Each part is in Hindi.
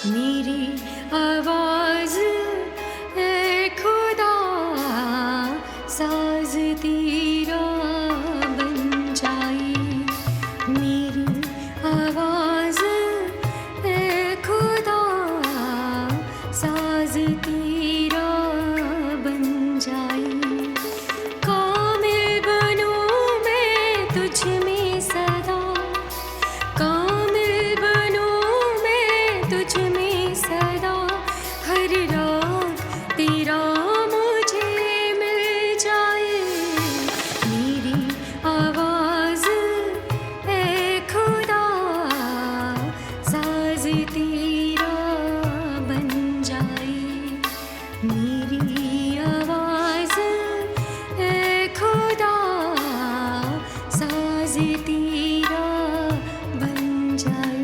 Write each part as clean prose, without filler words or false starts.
मेरी आवाज ए खुदा साज तेरा बन जाए। मेरी आवाज ए खुदा साज तेरा बन जाए। कामिल बनूं मैं तुझ में सदा, कामिल बनूं मैं तुझ में सदा। हर रात तेरा मुझे मिल जाए। मेरी आवाज ए खुदा साज तेरा बन जाए। मेरी आवाज ए खुदा साज तेरा बन जाए।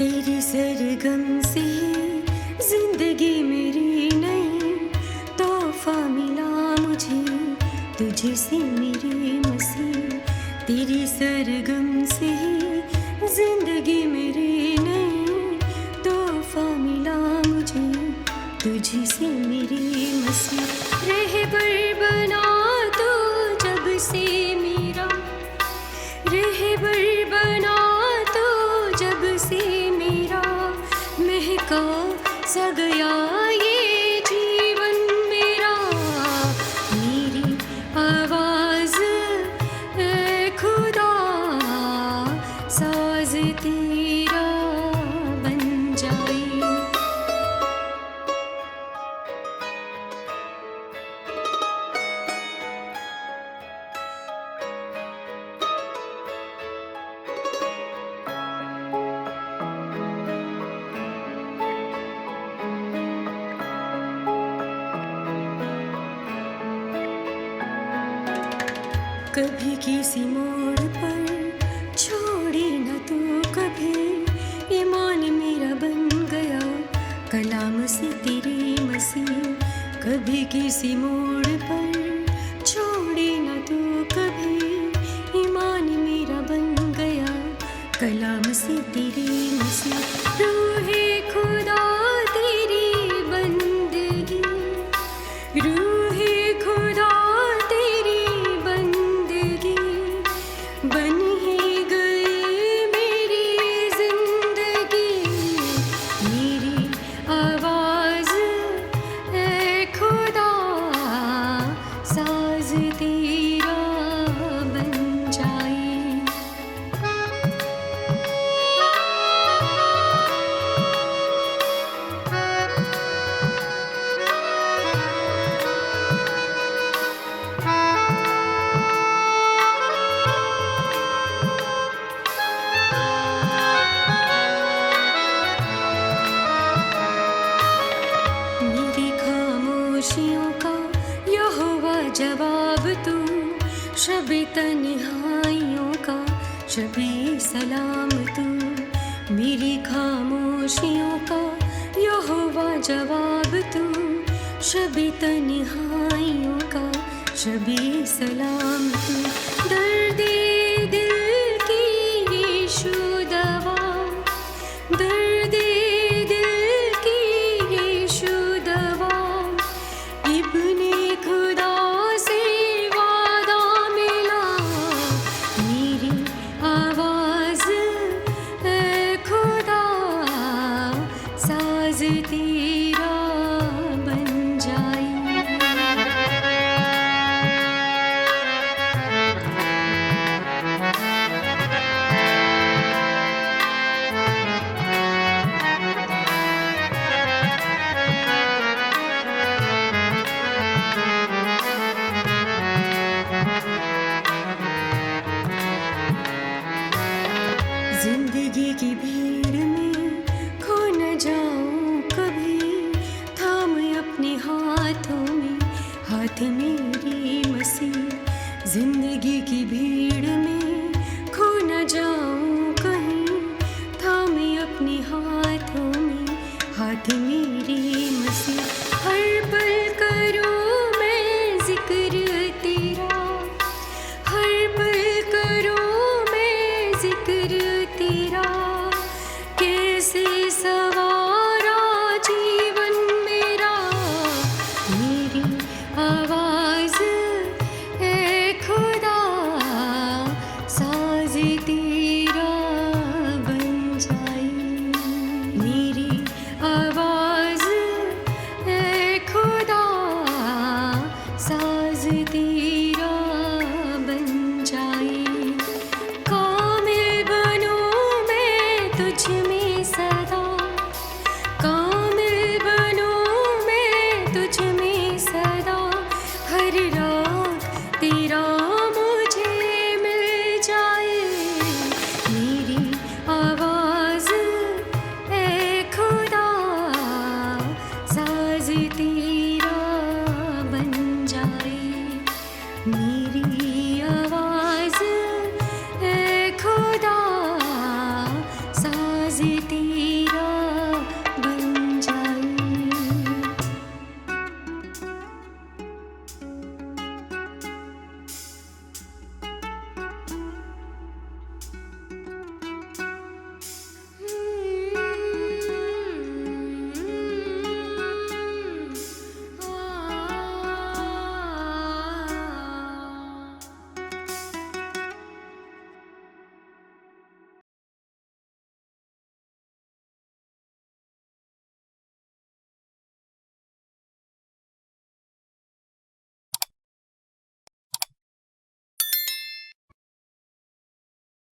तेरी सरगम से जिंदगी मेरी नई, तोहफा मिला मुझे तुझसे मेरे मसीह। तेरी सरगम से जिंदगी मेरी नई, तोहफा मिला मुझे तुझसे मेरे मसीह। रहबर बना तू जब से मेरा, रहबर बना तू जब से मेरा। महका सा गया ये जीवन मेरा। मेरी आवाज ए खुदा साज तेरा बन जाए। कभी किसी मोड़ पर छोड़ी न तू कभी, ईमान मेरा बन गया कलाम से तेरे मसीह। कभी किसी मोड़ पर छोड़ी न तू कभी, ईमान मेरा बन गया कलाम से तेरे मसीह। रूहे खुदा तेरी बंदगी, रूहे खुदा बन ही गई मेरी जिंदगी। मेरी आवाज ए खुदा साज तेरा बन जाए। खामोशियों का यहोवा जवाब तू, शबे तन्हाइयों का शबे सलाम तू। मेरी खामोशियों का यहोवा जवाब तू, शबे तन्हाइयों का शबे सलाम तू। दर्द